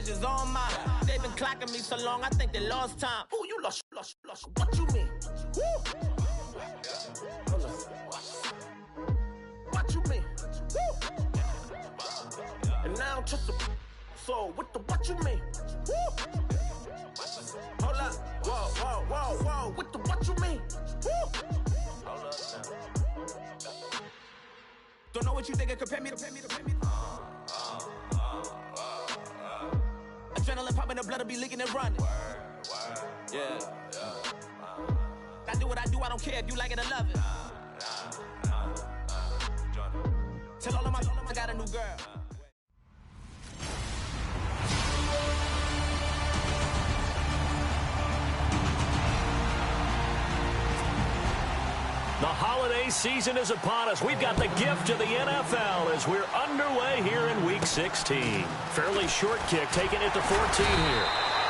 is on mine. They've been clocking me so long, I think they lost time. Ooh, you lost. What you mean? Woo. What you mean? Woo. And now I'm just a so with the what you mean? Woo. Hold up. Whoa. With the what you mean? Woo. Hold up now. Don't know what you think it compare me to. Adrenaline popping, the blood will be leaking and running. Yeah. I do what I do, I don't care if you like it or love it. Tell all of my I got a new girl. The holiday season is upon us. We've got the gift of the NFL as we're underway here in Week 16. Fairly short kick, taking it to 14 here.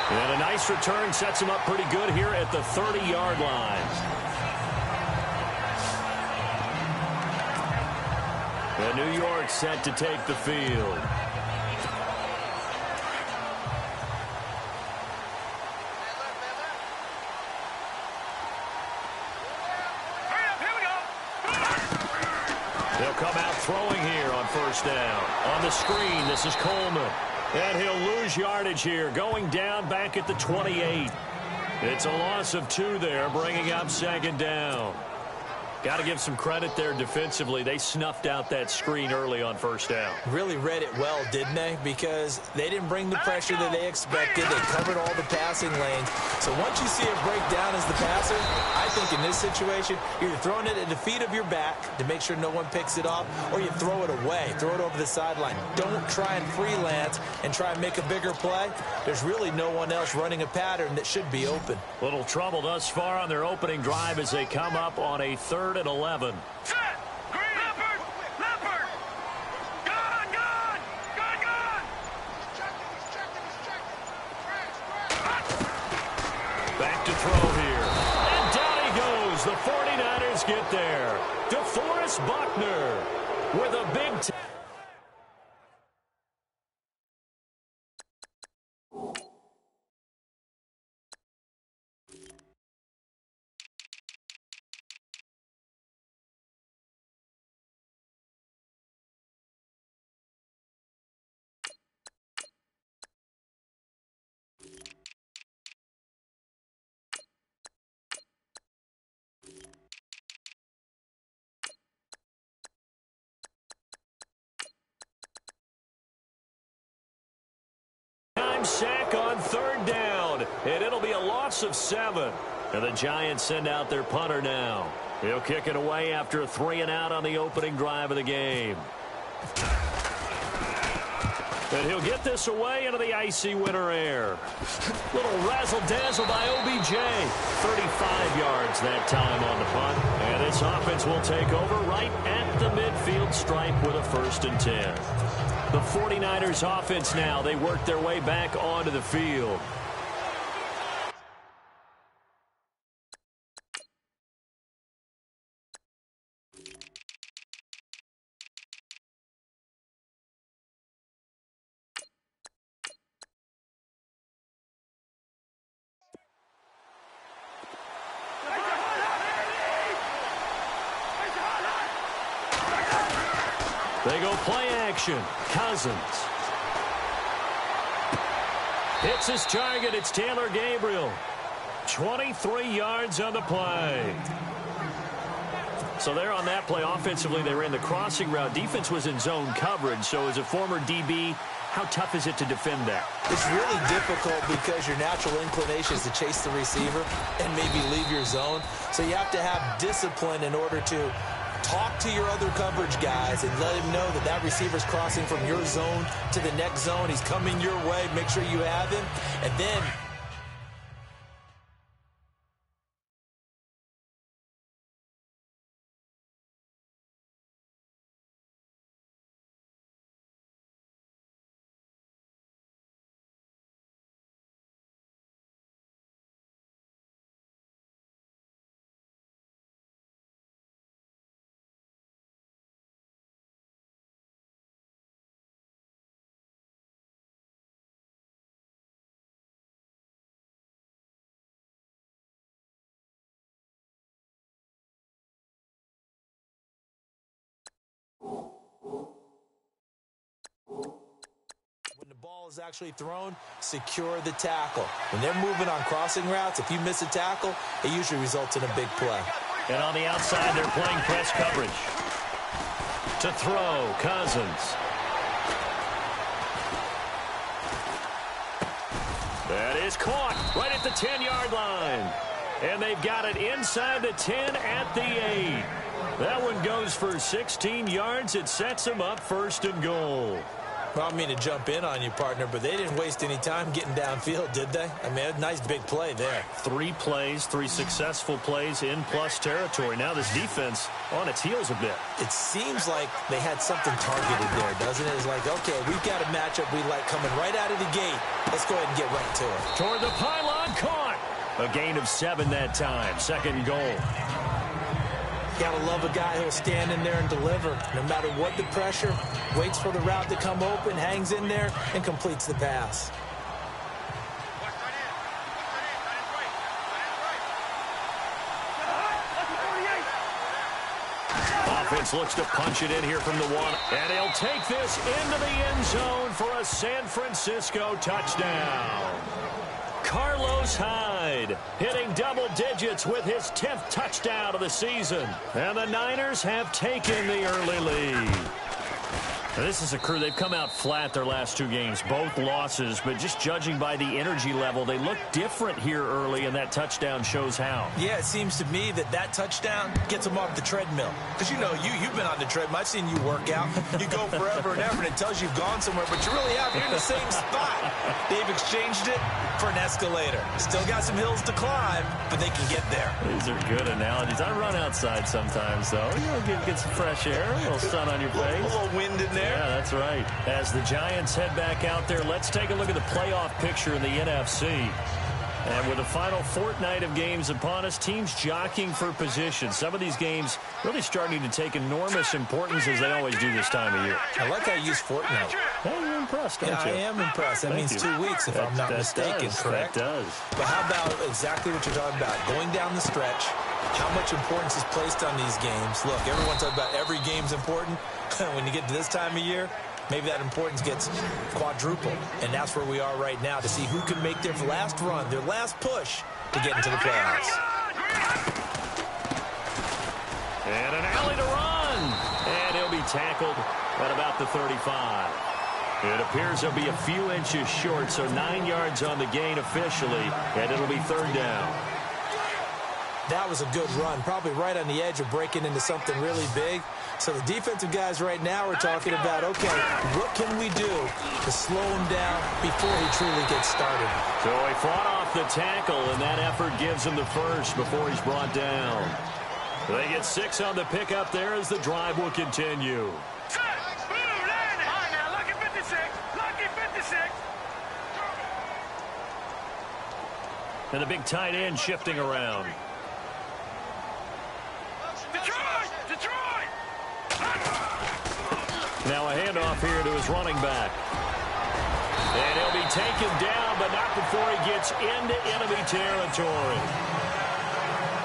And a nice return sets him up pretty good here at the 30-yard line. And New York set to take the field. They'll come out throwing here on first down. On the screen, this is Coleman. And he'll lose yardage here, going down back at the 28. It's a loss of 2 there, bringing up second down. Got to give some credit there defensively. They snuffed out that screen early on first down. Really read it well, didn't they? Because they didn't bring the pressure that they expected. They covered all the passing lanes. So once you see it break down as the passer, I think in this situation, you're either throwing it at the feet of your back to make sure no one picks it off, or you throw it away, throw it over the sideline. Don't try and freelance and try and make a bigger play. There's really no one else running a pattern that should be open. Little trouble thus far on their opening drive as they come up on a 3rd and 11. Set! Leopard! Leopard! Gone! Back to throw here. And down he goes. The 49ers get there. DeForest Buckner with a big sack on 3rd down, and it'll be a loss of 7. And the Giants send out their punter now. He'll kick it away after a 3-and-out on the opening drive of the game. And he'll get this away into the icy winter air. Little razzle-dazzle by OBJ. 35 yards that time on the punt. And this offense will take over right at the midfield stripe with a 1st and 10. The 49ers offense now, they work their way back onto the field. They go play action. Cousins. Hits his target. It's Taylor Gabriel. 23 yards on the play. So there on that play, offensively, they ran the crossing route. Defense was in zone coverage. So as a former DB, how tough is it to defend that? It's really difficult because your natural inclination is to chase the receiver and maybe leave your zone. So you have to have discipline in order to talk to your other coverage guys and let him know that that receiver's crossing from your zone to the next zone. He's coming your way. Make sure you have him. And then ball is actually thrown, secure the tackle. When they're moving on crossing routes, if you miss a tackle, it usually results in a big play. And on the outside, they're playing press coverage. To throw, Cousins. That is caught right at the 10-yard line. And they've got it inside the 10 at the 8. That one goes for 16 yards. It sets them up 1st and goal. Well, I don't mean to jump in on you, partner, but they didn't waste any time getting downfield, did they? I mean, a nice big play there. 3 plays, 3 successful plays in plus territory. Now this defense on its heels a bit. It seems like they had something targeted there, doesn't it? It's like, okay, we've got a matchup we like coming right out of the gate. Let's go ahead and get right to it. Toward the pylon, caught. A gain of 7 that time. 2nd goal. Gotta love a guy who'll stand in there and deliver. No matter what the pressure, waits for the route to come open, hangs in there, and completes the pass. Offense looks to punch it in here from the 1. And he'll take this into the end zone for a San Francisco touchdown. Carlos Hyde hitting double digits with his 10th touchdown of the season. And the Niners have taken the early lead. Now, this is a crew. They've come out flat their last 2 games, both losses, but just judging by the energy level, they look different here early, and that touchdown shows how. Yeah, it seems to me that touchdown gets them off the treadmill. Because, you know, you've been on the treadmill. I've seen you work out. You go forever and ever, and it tells you you've gone somewhere, but you really have. You're in the same spot. They've exchanged it for an escalator. Still got some hills to climb, but they can get there. These are good analogies. I run outside sometimes, though. You know, get some fresh air, a little sun on your face. A little wind in there. Yeah, that's right. As the Giants head back out there, let's take a look at the playoff picture in the NFC. And with the final fortnight of games upon us, teams jockeying for position. Some of these games really starting to take enormous importance as they always do this time of year. I like how you use fortnight. Hey, you're impressed, aren't you? I am impressed. That means 2 weeks, if I'm not mistaken, correct? That does. But how about exactly what you're talking about? Going down the stretch, how much importance is placed on these games? Look, everyone talks about every game's important. When you get to this time of year, maybe that importance gets quadrupled. And that's where we are right now to see who can make their last run, their last push to get into the playoffs. And an alley to run. And he'll be tackled at about the 35. It appears he'll be a few inches short, so 9 yards on the gain officially, and it'll be 3rd down. That was a good run, probably right on the edge of breaking into something really big. So the defensive guys right now are talking about, okay, what can we do to slow him down before he truly gets started? So he fought off the tackle, and that effort gives him the first before he's brought down. They get 6 on the pickup there as the drive will continue. And the big tight end shifting around. Now a handoff here to his running back. And he'll be taken down, but not before he gets into enemy territory.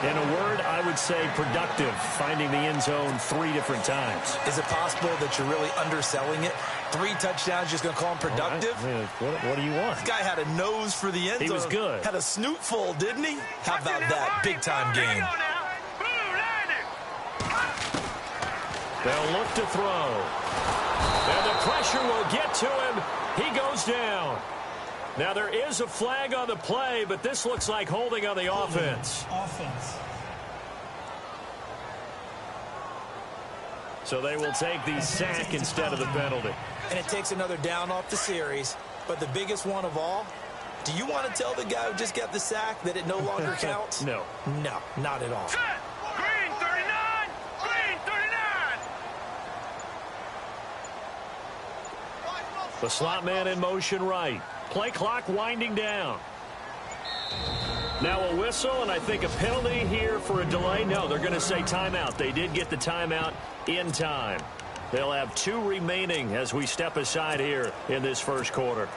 In a word, I would say productive, finding the end zone 3 different times. Is it possible that you're really underselling it? 3 touchdowns, just going to call him productive? Right. What do you want? This guy had a nose for the end zone. He was good. Had a snoot full, didn't he? How about that big-time game? They'll look to throw. And the pressure will get to him. He goes down. Now, there is a flag on the play, but this looks like holding on the offense. So they will take the sack instead of the penalty. And it takes another down off the series. But the biggest one of all, do you want to tell the guy who just got the sack that it no longer counts? No. No, not at all. Green 39! Green 39! The slot man in motion right. Play clock winding down. Now a whistle, and I think a penalty here for a delay. No, they're going to say timeout. They did get the timeout in time. They'll have 2 remaining as we step aside here in this first quarter.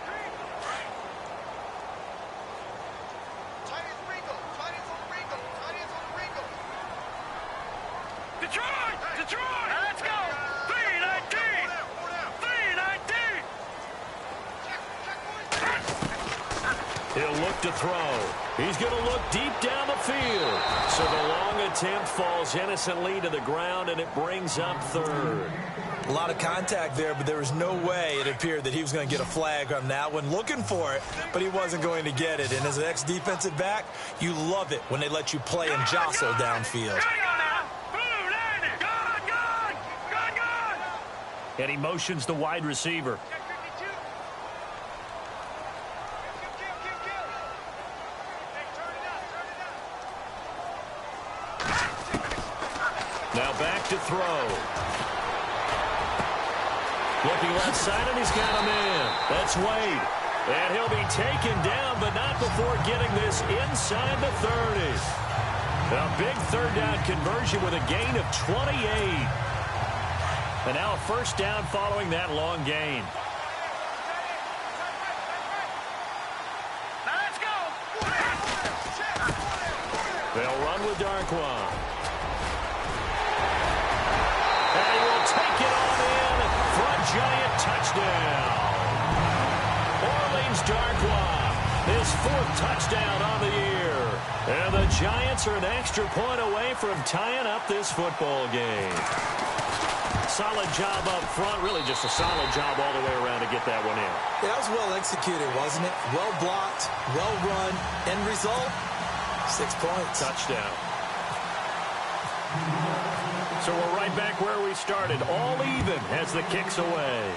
Detroit! Let's go! 319! 319! He'll look to throw. He's going to look deep down the field. So the long attempt falls innocently to the ground, and it brings up third. A lot of contact there, but there was no way it appeared that he was going to get a flag on that one. Looking for it, but he wasn't going to get it. And as an ex-defensive back, you love it when they let you play and jostle downfield. And he motions the wide receiver. Now back to throw. Looking left side, and he's got him in. That's Wade. And he'll be taken down, but not before getting this inside the 30. A big third down conversion with a gain of 28. And now a first down following that long gain. Now let's go. They'll run with Darkwa. And he will take it on in for a giant touchdown. Orleans Darkwa, his 4th touchdown on the year. And the Giants are an extra point away from tying up this football game. Solid job up front, really just a solid job all the way around to get that one in. That was well executed, wasn't it? Well blocked, well run. End result, 6 points. Touchdown. So we're right back where we started, all even as the kick's away.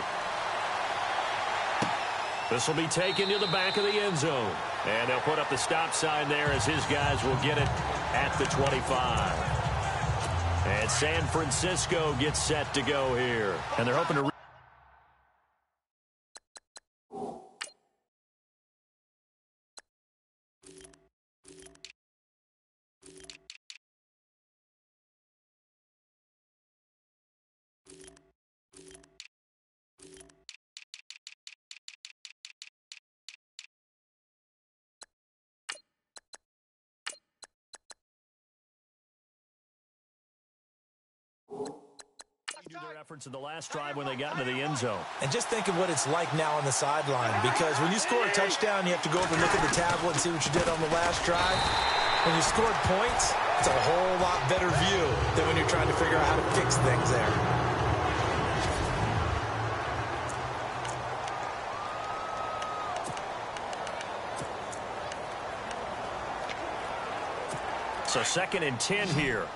This will be taken to the back of the end zone. And they'll put up the stop sign there as his guys will get it at the 25. And San Francisco gets set to go here. And they're hoping to... their efforts in the last drive when they got into the end zone. And just think of what it's like now on the sideline, because when you score a touchdown, you have to go over and look at the tablet and see what you did on the last drive. When you scored points, it's a whole lot better view than when you're trying to figure out how to fix things there. So 2nd and 10 here.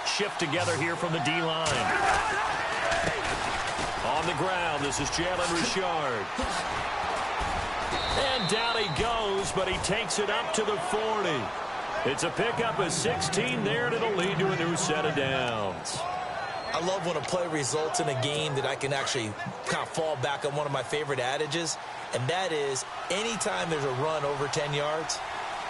Shift together here from the D-line. On the ground, this is Jalen Richard. And down he goes, but he takes it up to the 40. It's a pickup of 16 there, and it'll lead to a new set of downs. I love when a play results in a game that I can actually kind of fall back on one of my favorite adages, and that is anytime there's a run over 10 yards,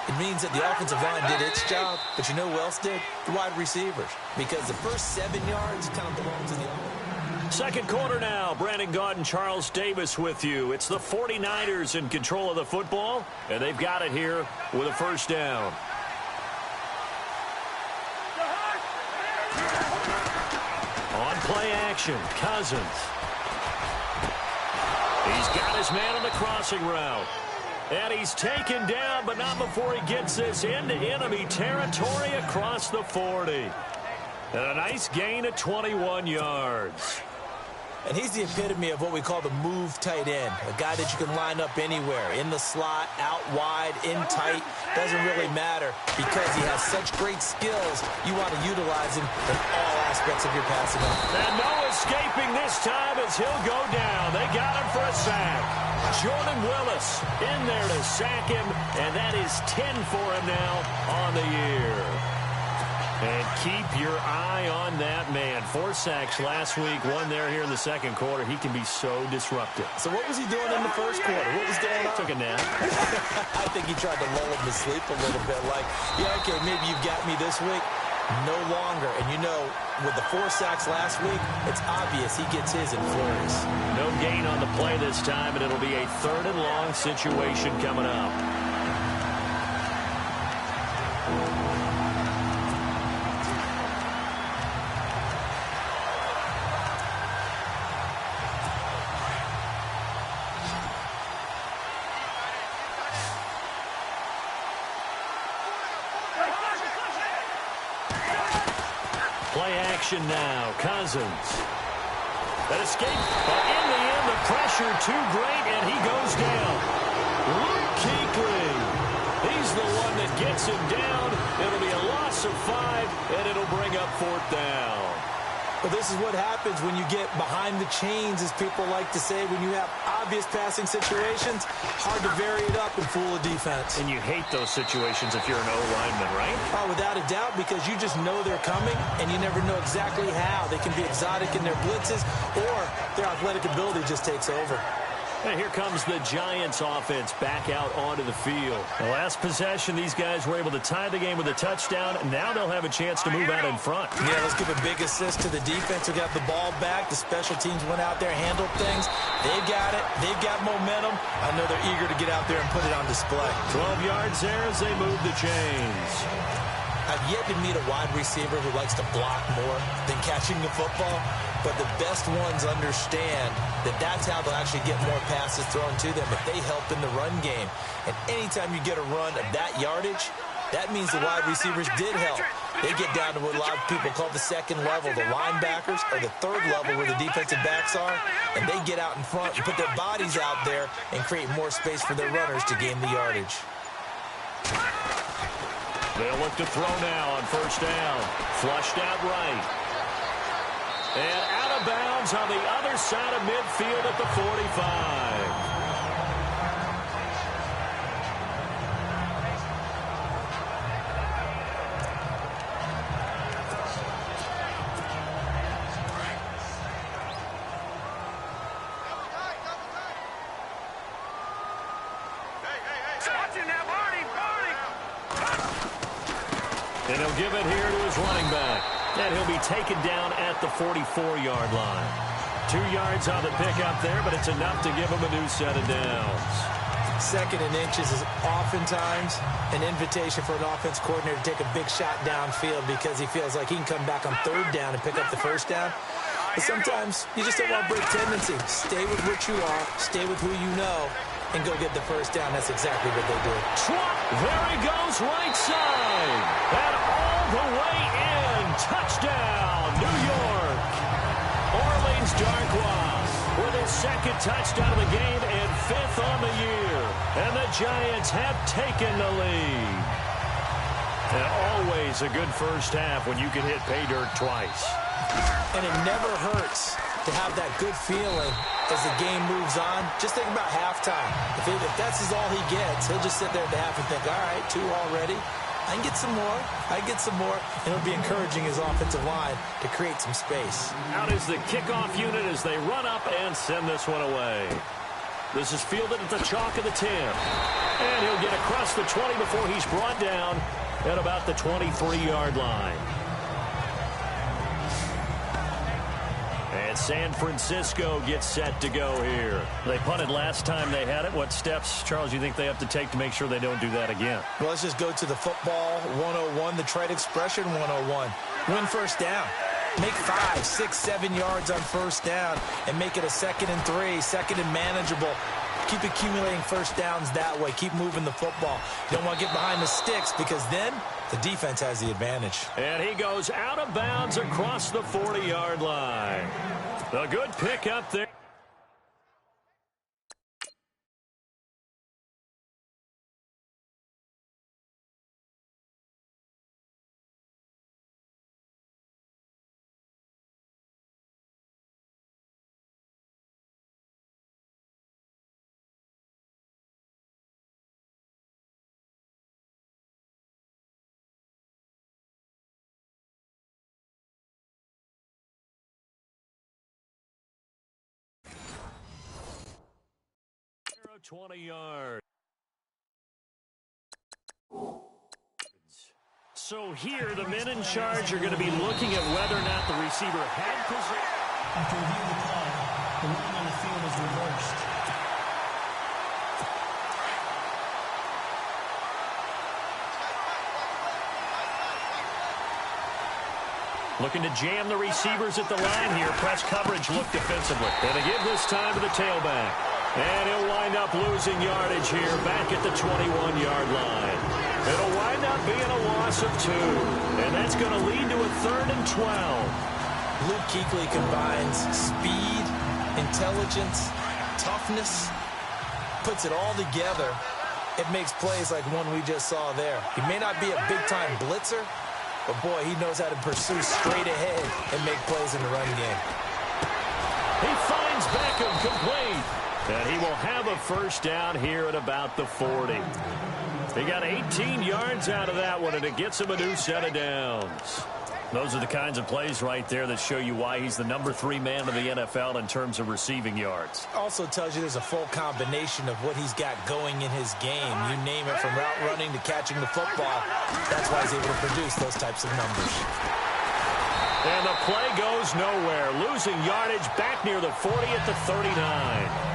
it means that the offensive line did its job, but you know who else did? The wide receivers. Because the first 7 yards kind of belong to the offense. Second quarter now. Brandon Gaudin, Charles Davis with you. It's the 49ers in control of the football, and they've got it here with a first down. On play action, Cousins. He's got his man on the crossing route. And he's taken down, but not before he gets this into enemy territory across the 40. And a nice gain of 21 yards. And he's the epitome of what we call the move tight end, a guy that you can line up anywhere, in the slot, out wide, in tight, doesn't really matter because he has such great skills. You want to utilize him in all aspects of your passing offense. And no escaping this time as he'll go down. They got him for a sack. Jordan Willis in there to sack him, and that is 10 for him now on the year. And keep your eye on that man. 4 sacks last week, 1 there here in the second quarter. He can be so disruptive. So what was he doing in the first quarter? What was going on? Took a nap. I think he tried to lull him to sleep a little bit. Like, yeah, okay, maybe you've got me this week. No longer. And you know, with the 4 sacks last week, it's obvious he gets his in flurries. No gain on the play this time, and it'll be a 3rd and long situation coming up. action now. Cousins. That escape, but in the end, the pressure too great, and he goes down. Luke Kuechly. He's the one that gets him down. It'll be a loss of 5, and it'll bring up 4th down. Well, this is what happens when you get behind the chains, as people like to say. When you have obvious passing situations, hard to vary it up and fool a defense. And you hate those situations if you're an O-lineman, right? Oh, without a doubt, because you just know they're coming, and you never know exactly how. They can be exotic in their blitzes, or their athletic ability just takes over. And here comes the Giants offense back out onto the field. The last possession, these guys were able to tie the game with a touchdown. Now they'll have a chance to move out in front. Yeah, let's give a big assist to the defense who got the ball back. The special teams went out there, handled things. They've got it. They've got momentum. I know they're eager to get out there and put it on display. 12 yards there as they move the chains. I've yet to meet a wide receiver who likes to block more than catching the football. But the best ones understand that that's how they'll actually get more passes thrown to them if they help in the run game. And anytime you get a run of that yardage, that means the wide receivers did help. They get down to what a lot of people call the second level, the linebackers, or the third level where the defensive backs are, and they get out in front and put their bodies out there and create more space for their runners to gain the yardage. They'll look to throw now on 1st down. Flushed out right. And out of bounds on the other side of midfield at the 45. And he'll give it here to his running back. And he'll be taken down at the 44-yard line. 2 yards on the pickup there, but it's enough to give him a new set of downs. 2nd and inches is oftentimes an invitation for an offense coordinator to take a big shot downfield because he feels like he can come back on 3rd down and pick up the 1st down. But sometimes you just don't want to break tendency. Stay with what you are, stay with who you know, and go get the 1st down. That's exactly what they did. There he goes, right side. And all the way in. Touchdown, New York. Orleans Darkwa with his 2nd touchdown of the game and 5th on the year. And the Giants have taken the lead. And always a good first half when you can hit pay dirt twice. And it never hurts to have that good feeling as the game moves on. Just think about halftime. If that's all he gets, he'll just sit there at the half and think, all right, 2 already. I can get some more. I can get some more. And it'll be encouraging his offensive line to create some space. Out is the kickoff unit as they run up and send this one away. This is fielded at the chalk of the 10. And he'll get across the 20 before he's brought down at about the 23-yard line. And San Francisco gets set to go here. They punted last time they had it. What steps, Charles, you think they have to take to make sure they don't do that again? Well, let's just go to the football 101, the trade expression 101. Win 1st down. Make 5, 6, 7 yards on 1st down and make it a 2nd and 3, 2nd and manageable. Keep accumulating 1st downs that way. Keep moving the football. You don't want to get behind the sticks because then the defense has the advantage. And he goes out of bounds across the 40-yard line. A good pick up there. a 20 yards. So here, the men in charge are going to be looking at whether or not the receiver had possession. After reviewing the play, the running on the field is reversed. Looking to jam the receivers at the line here. Press coverage look defensively. And to give this time to the tailback. And he'll wind up losing yardage here back at the 21-yard line. It'll wind up being a loss of 2. And that's going to lead to a 3rd and 12. Luke Kuechly combines speed, intelligence, toughness, puts it all together. It makes plays like one we just saw there. He may not be a big-time blitzer, but, boy, he knows how to pursue straight ahead and make plays in the run game. He finds Beckham complete. And he will have a first down here at about the 40. He got 18 yards out of that one, and it gets him a new set of downs. Those are the kinds of plays right there that show you why he's the number 3 man of the NFL in terms of receiving yards. Also tells you there's a full combination of what he's got going in his game. You name it, from route running to catching the football. That's why he's able to produce those types of numbers. And the play goes nowhere. Losing yardage back near the 40 at the 39.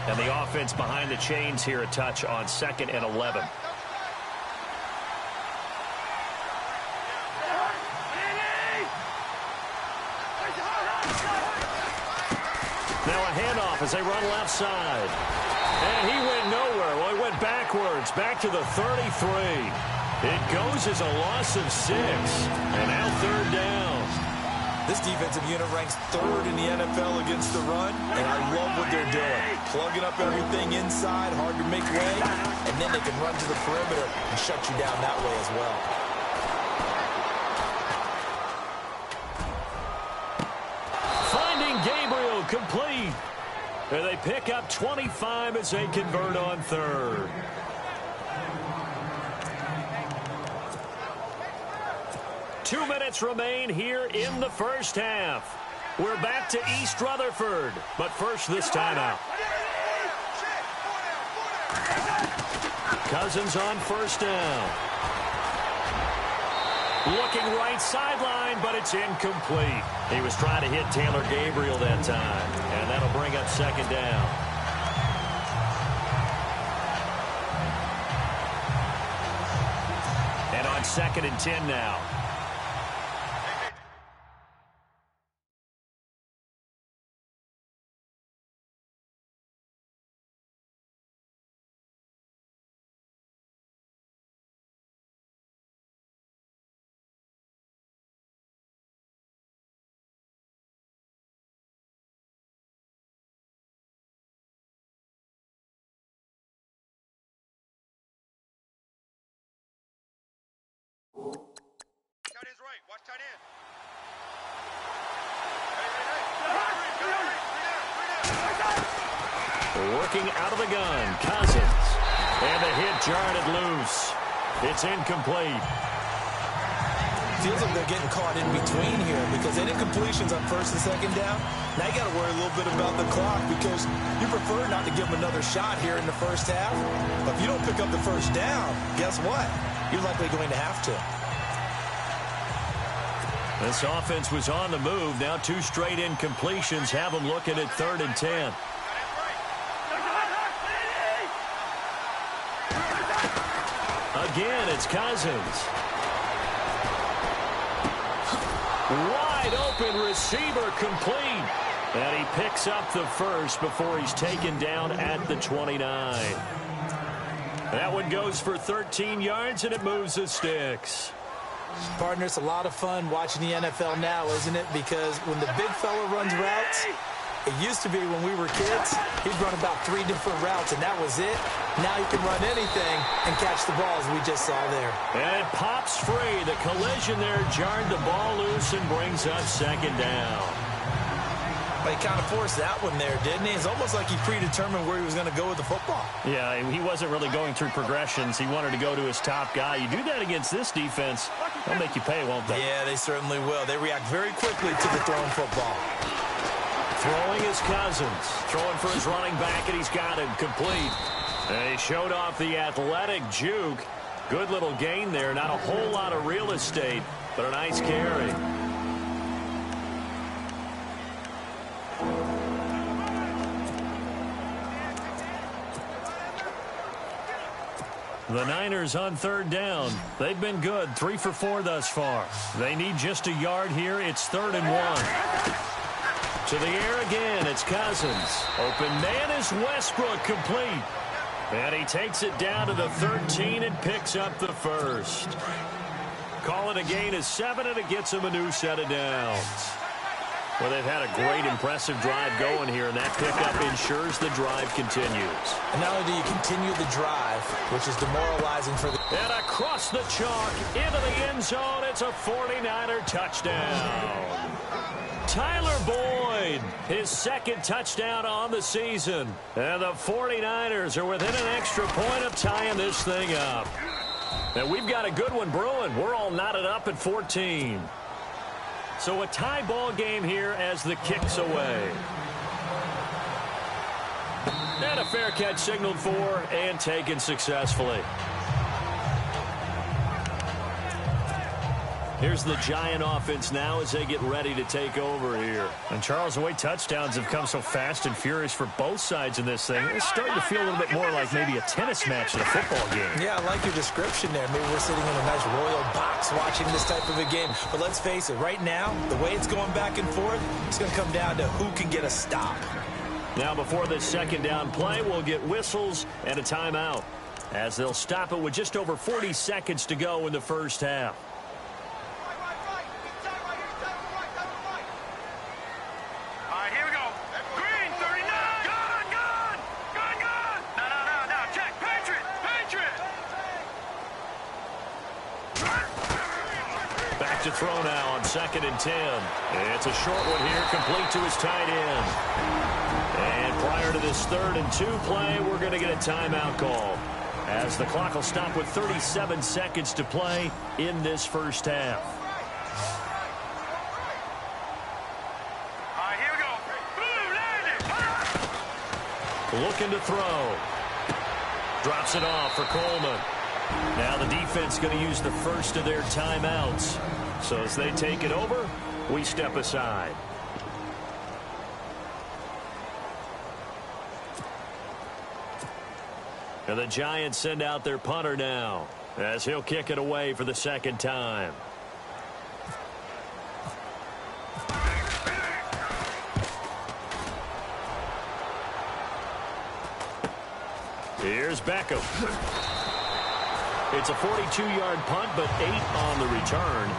And the offense behind the chains here a touch on 2nd and 11. Now a handoff as they run left side. And he went nowhere. Well, he went backwards, back to the 33. It goes as a loss of 6. And now 3rd down. This defensive unit ranks 3rd in the NFL against the run, and I love what they're doing. Plugging up everything inside, hard to make way, and then they can run to the perimeter and shut you down that way as well. Finding Gabriel complete. And they pick up 25 as they convert on 3rd. Two minutes remain here in the first half. We're back to East Rutherford, but first this timeout. Cousins on first down. Looking right sideline, but it's incomplete. He was trying to hit Taylor Gabriel that time, and that'll bring up 2nd down. And on 2nd and 10 now. Tight end's right. Watch tight end. Working out of the gun, Cousins. And the hit jarred it loose. It's incomplete. Feels like they're getting caught in between here because any completions on 1st and 2nd down, now you got to worry a little bit about the clock because you prefer not to give them another shot here in the first half. But if you don't pick up the first down, guess what? You're likely going to have to. This offense was on the move. Now 2 straight incompletions have them looking at 3rd and 10. Again, it's Cousins. Wide open receiver complete. And he picks up the first before he's taken down at the 29. That one goes for 13 yards, and it moves the sticks. Partner, it's a lot of fun watching the NFL now, isn't it? Because when the big fella runs routes, it used to be when we were kids, he'd run about 3 different routes, and that was it. Now he can run anything and catch the ball, as we just saw there. And it pops free. The collision there jarred the ball loose and brings up 2nd down. Well, he kind of forced that one there, didn't he? It's almost like he predetermined where he was going to go with the football. Yeah, he wasn't really going through progressions. He wanted to go to his top guy. You do that against this defense, they'll make you pay, won't they? Yeah, they certainly will. They react very quickly to the thrown football. Throwing is Cousins. Throwing for his running back, and he's got him complete. And he showed off the athletic juke. Good little gain there. Not a whole lot of real estate, but a nice carry. The Niners on 3rd down. They've been good. 3 for 4 thus far. They need just a yard here. It's 3rd and 1. To the air again. It's Cousins. Open man is Westbrook complete. And he takes it down to the 13 and picks up the first. Call it a gain of 7, and it gets him a new set of downs. Well, they've had a great, impressive drive going here, and that pickup ensures the drive continues. And not only do you continue the drive, which is demoralizing for the... And across the chalk, into the end zone, it's a 49er touchdown. Tyler Boyd, his second touchdown on the season. And the 49ers are within an extra point of tying this thing up. And we've got a good one brewing. We're all knotted up at 14. So a tie ball game here as the kick's away. And a fair catch signaled for and taken successfully. Here's the Giant offense now as they get ready to take over here. And, Charles, the way touchdowns have come so fast and furious for both sides in this thing, it's starting to feel a little bit more like maybe a tennis match than a football game. Yeah, I like your description there. Maybe we're sitting in a nice royal box watching this type of a game. But let's face it, right now, the way it's going back and forth, it's going to come down to who can get a stop. Now, before this second down play, we'll get whistles and a timeout as they'll stop it with just over 40 seconds to go in the first half. To throw now on 2nd and 10. It's a short one here, complete to his tight end. And prior to this 3rd and 2 play, we're going to get a timeout call, as the clock will stop with 37 seconds to play in this first half. All right, here we go. Looking to throw. Drops it off for Coleman. Now the defense going to use the first of their timeouts. So as they take it over, we step aside. And the Giants send out their punter now, as he'll kick it away for the second time. Here's Beckham. It's a 42-yard punt, but 8 on the return.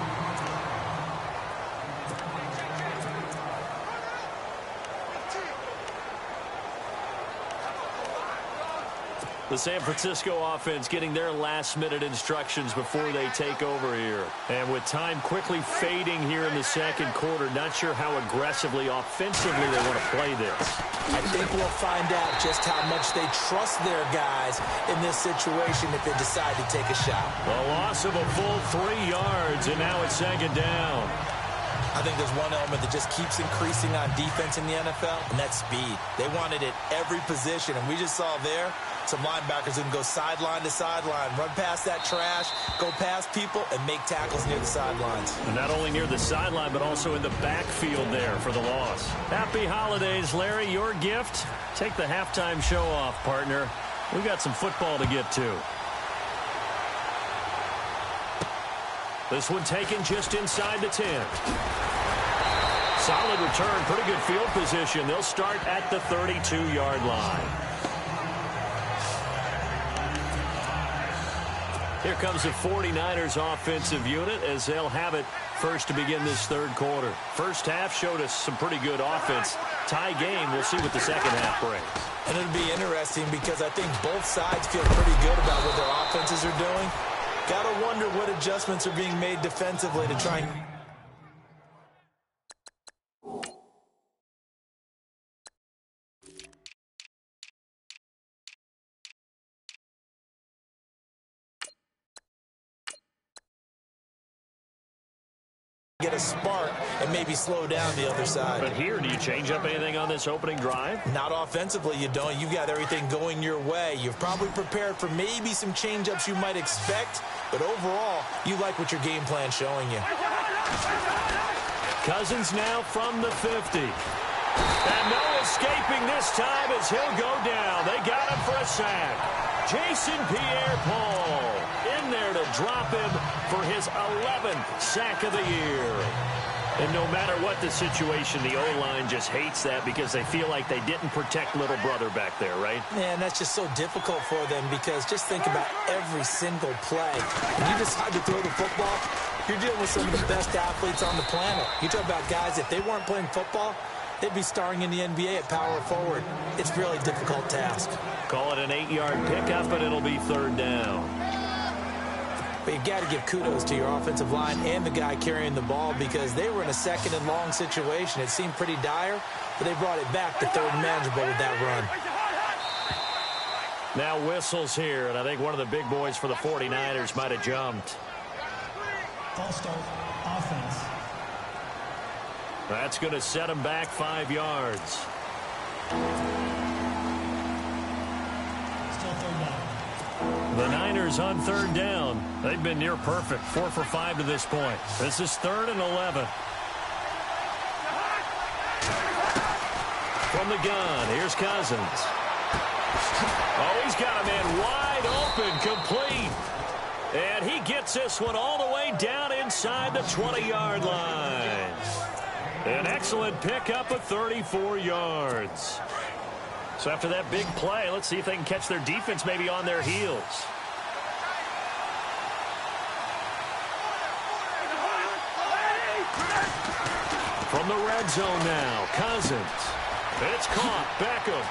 The San Francisco offense getting their last-minute instructions before they take over here. And with time quickly fading here in the second quarter, not sure how aggressively, offensively they want to play this. I think we'll find out just how much they trust their guys in this situation if they decide to take a shot. A loss of a full 3 yards, and now it's 2nd down. I think there's one element that just keeps increasing on defense in the NFL, and that's speed. They want it at every position, and we just saw there some linebackers who can go sideline to sideline, run past that trash, go past people, and make tackles near the sidelines. And not only near the sideline, but also in the backfield there for the loss. Happy holidays, Larry. Your gift? Take the halftime show off, partner. We got some football to get to. This one taken just inside the 10. Solid return, pretty good field position. They'll start at the 32-yard line. Here comes the 49ers offensive unit as they'll have it first to begin this third quarter. First half showed us some pretty good offense. Tie game, we'll see what the second half brings. And it'll be interesting because I think both sides feel pretty good about what their offenses are doing. Gotta wonder what adjustments are being made defensively to try and... get a spark and maybe slow down the other side. But here, do you change up anything on this opening drive? Not offensively, you don't. You've got everything going your way. You've probably prepared for maybe some change-ups you might expect, but overall, you like what your game plan's showing you. Cousins now from the 50. And no escaping this time as he'll go down. They got him for a sack. Jason Pierre-Paul in there to drop him for his 11th sack of the year. And no matter what the situation, the O-line just hates that because they feel like they didn't protect little brother back there, right? Man, that's just so difficult for them because just think about every single play. When you decide to throw the football, you're dealing with some of the best athletes on the planet. You talk about guys, if they weren't playing football, they'd be starring in the NBA at power forward. It's a really difficult task. Call it an 8-yard pickup, and it'll be 3rd down. But you've got to give kudos to your offensive line and the guy carrying the ball because they were in a 2nd and long situation. It seemed pretty dire, but they brought it back to 3rd and manageable with that run. Now whistles here, and I think one of the big boys for the 49ers might have jumped. False start, offense. That's going to set him back 5 yards. Still 3rd down. The Niners on 3rd down. They've been near perfect, 4 for 5 to this point. This is 3rd and 11. From the gun, here's Cousins. Oh, he's got a man wide open, complete. And he gets this one all the way down inside the 20-yard line. An excellent pickup of 34 yards. So after that big play, let's see if they can catch their defense maybe on their heels. From the red zone now, Cousins. It's caught, Beckham.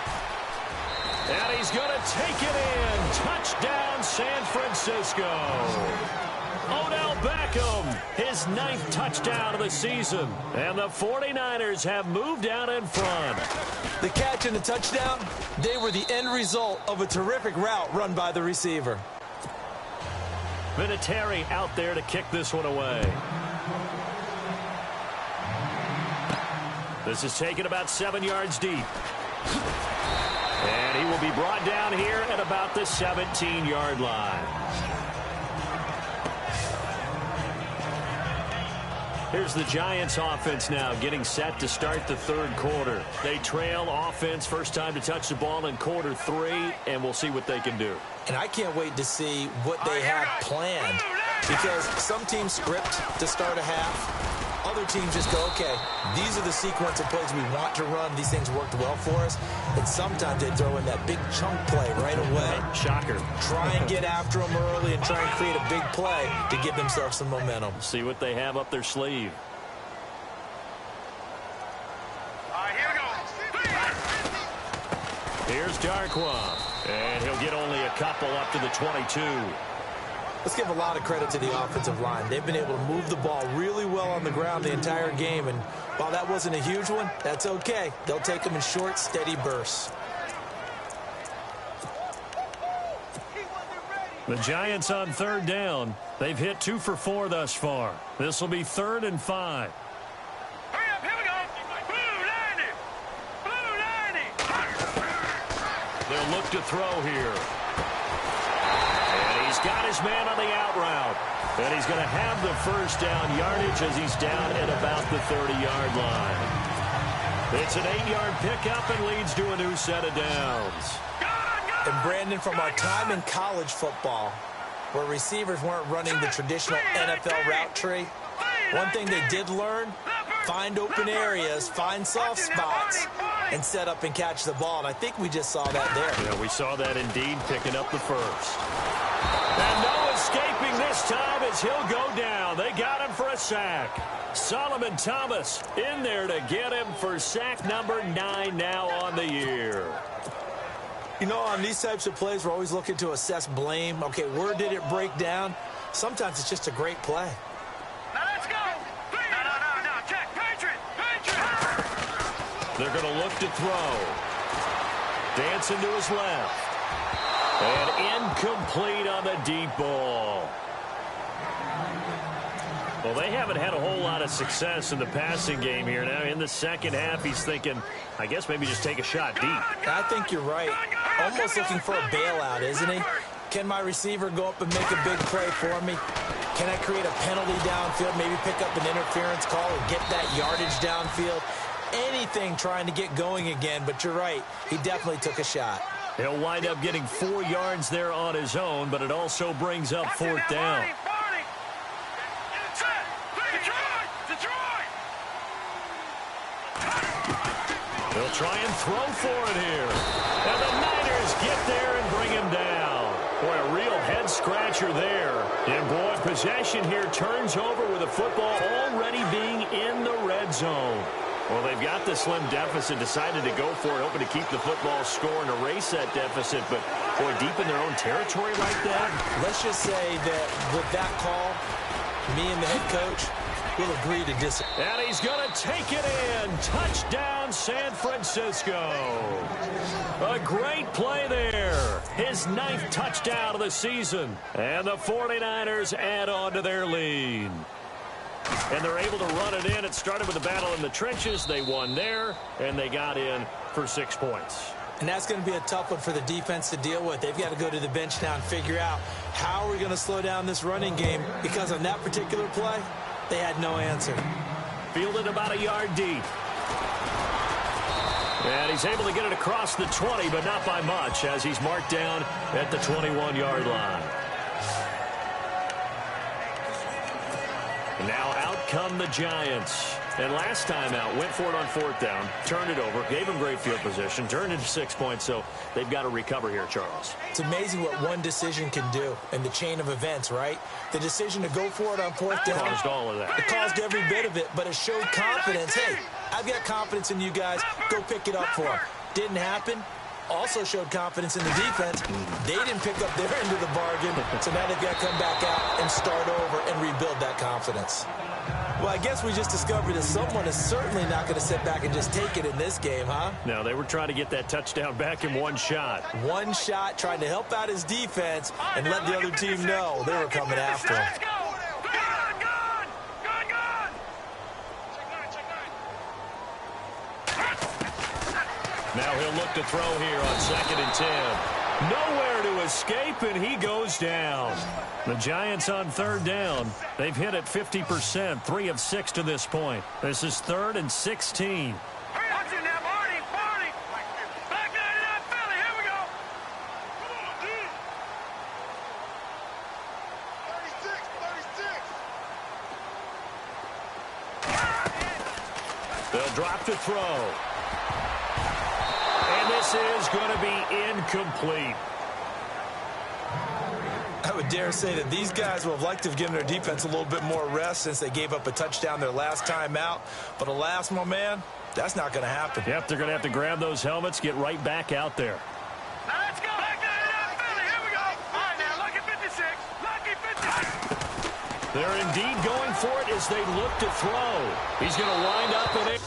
And he's going to take it in. Touchdown, San Francisco. Odell Beckham, his 9th touchdown of the season. And the 49ers have moved out in front. The catch and the touchdown, they were the end result of a terrific route run by the receiver. Vinatieri out there to kick this one away. This is taken about 7 yards deep. And he will be brought down here at about the 17-yard line. Here's the Giants offense now getting set to start the 3rd quarter. They trail offense, first time to touch the ball in quarter 3, and we'll see what they can do. And I can't wait to see what they have planned because some teams script to start a half. Other teams just go, okay, these are the sequence of plays we want to run. These things worked well for us. And sometimes they throw in that big chunk play right away. Shocker. Try and get after them early and try and create a big play to give themselves some momentum. See what they have up their sleeve. Here we go. Here's Darkwa. And he'll get only a couple up to the 22. Let's give a lot of credit to the offensive line. They've been able to move the ball really well on the ground the entire game. And while that wasn't a huge one, that's okay. They'll take them in short, steady bursts. The Giants on 3rd down. They've hit 2 for 4 thus far. This will be 3rd and 5. Hurry up, here we go. Blue 90. They'll look to throw here. And he's got his man on the out route. And he's going to have the first down yardage as he's down at about the 30-yard line. It's an 8-yard pickup and leads to a new set of downs. And Brandon, from our time in college football, where receivers weren't running the traditional NFL route tree, one thing they did learn, find open areas, find soft spots, and set up and catch the ball. And I think we just saw that there. Yeah, we saw that indeed, picking up the first. And no escaping this time as he'll go down. They got him for a sack. Solomon Thomas in there to get him for sack number 9 now on the year. You know, on these types of plays, we're always looking to assess blame. Okay, where did it break down? Sometimes it's just a great play. Now let's go. No. Check. Patriot. They're going to look to throw. Dancing to his left. And incomplete on the deep ball. Well, they haven't had a whole lot of success in the passing game here. Now, in the second half, he's thinking, I guess maybe just take a shot deep. I think you're right. Almost looking for a bailout, isn't he? Can my receiver go up and make a big play for me? Can I create a penalty downfield, maybe pick up an interference call or get that yardage downfield? Anything trying to get going again, but you're right. He definitely took a shot. He'll wind up getting 4 yards there on his own, but it also brings up 4th down. They'll try and throw for it here. And the Niners get there and bring him down. Boy, a real head-scratcher there. And, boy, possession here turns over with the football already being in the red zone. Well, they've got the slim deficit, decided to go for it, hoping to keep the football score and erase that deficit. But, boy, deep in their own territory like that. Let's just say that with that call, me and the head coach will agree to disagree. And he's going to take it in. Touchdown, San Francisco. A great play there. His 9th touchdown of the season. And the 49ers add on to their lead. And they're able to run it in. It started with a battle in the trenches. They won there, and they got in for 6 points. And that's going to be a tough one for the defense to deal with. They've got to go to the bench now and figure out how are we going to slow down this running game, because on that particular play, they had no answer. Fielded about a yard deep. And he's able to get it across the 20, but not by much, as he's marked down at the 21-yard line. And now out come the Giants. And last time out, went for it on 4th down, turned it over, gave him great field position, turned into 6 points, so they've got to recover here, Charles. It's amazing what one decision can do in the chain of events, right? The decision to go for it on 4th down. Caused all of that. It caused every bit of it, but it showed confidence. Hey, I've got confidence in you guys. Go pick it up for them. Didn't happen. Also showed confidence in the defense. They didn't pick up their end of the bargain, so now they've got to come back out and start over and rebuild that confidence. Well, I guess we just discovered that someone is certainly not going to sit back and just take it in this game, huh? No, they were trying to get that touchdown back in one shot. One shot, trying to help out his defense and let the other team know they were coming after him. Now he'll look to throw here on 2nd and 10. Nowhere to escape, and he goes down. The Giants on 3rd down. They've hit it 50%, 3 of 6 to this point. This is 3rd and 16. Watch it now, Marty. Back down to that Philly. Here we go. Come on, 36. They'll drop to throw. And this is going to be incomplete. I would dare say that these guys would have liked to have given their defense a little bit more rest since they gave up a touchdown their last time out. But alas, my man, that's not going to happen. Yep, they're going to have to grab those helmets, get right back out there. Now let's go. Back down to that Philly. Here we go. All right, now, lucky 56. Lucky 56. They're indeed going for it as they look to throw. He's going to wind up in it.